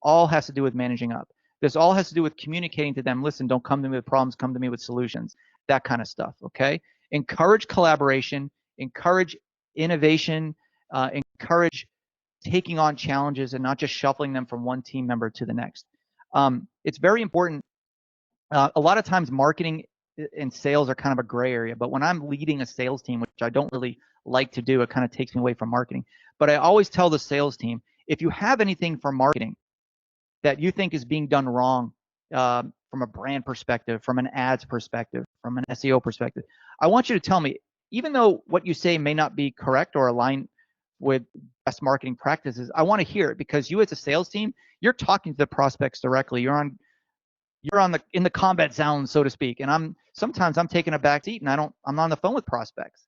all has to do with managing up. This all has to do with communicating to them, listen, don't come to me with problems, come to me with solutions, that kind of stuff, okay? Encourage collaboration, encourage innovation, encourage taking on challenges and not just shuffling them from one team member to the next. It's very important. A lot of times marketing and sales are kind of a gray area, but when I'm leading a sales team, which I don't really like to do, it kind of takes me away from marketing. But I always tell the sales team, if you have anything for marketing that you think is being done wrong from a brand perspective, from an ads perspective, from an SEO perspective, I want you to tell me, even though what you say may not be correct or aligned with best marketing practices, I want to hear it, because you as a sales team, you're talking to the prospects directly. You're in the combat zone, so to speak. And sometimes I'm taking a back seat and I'm on the phone with prospects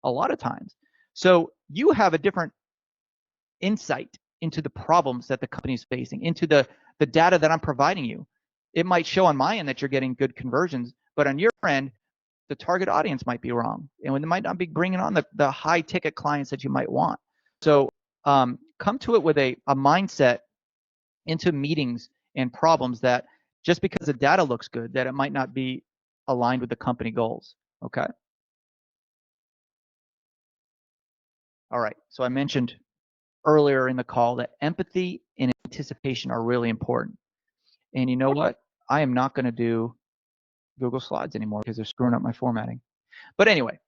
a lot of times. So you have a different insight into the problems that the company is facing, into the data that I'm providing you. It might show on my end that you're getting good conversions, but on your end, the target audience might be wrong, and they might not be bringing on the high ticket clients that you might want. So come to it with a mindset into meetings and problems that just because the data looks good, that it might not be aligned with the company goals, okay? All right, so I mentioned earlier in the call that empathy and anticipation are really important. And you know what? I am not going to do Google Slides anymore because they're screwing up my formatting. But anyway,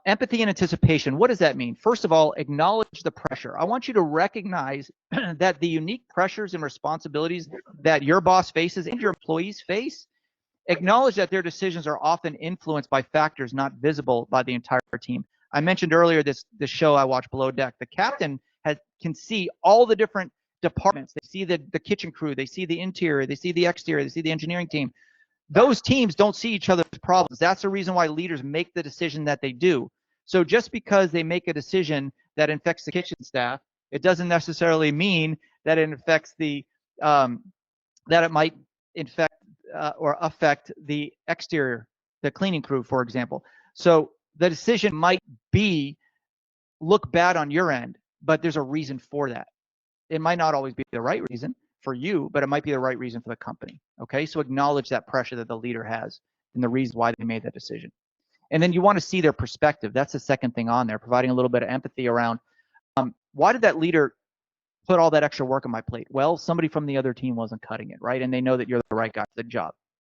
empathy and anticipation, what does that mean? First of all, acknowledge the pressure. I want you to recognize that the unique pressures and responsibilities that your boss faces and your employees face, acknowledge that their decisions are often influenced by factors not visible by the entire team. I mentioned earlier this show I watched, Below Deck. The captain can see all the different departments. They see the kitchen crew, they see the interior, they see the exterior, they see the engineering team. Those teams don't see each other's problems. That's the reason why leaders make the decision that they do. So just because they make a decision that infects the kitchen staff, it doesn't necessarily mean that it affects that it might infect or affect the exterior, the cleaning crew, for example. So the decision might look bad on your end, but there's a reason for that. It might not always be the right reason for you, but it might be the right reason for the company, okay? So acknowledge that pressure that the leader has and the reasons why they made that decision. And then you want to see their perspective. That's the second thing on there, providing a little bit of empathy around why did that leader put all that extra work on my plate? Well, somebody from the other team wasn't cutting it, right? And they know that you're the right guy for the job.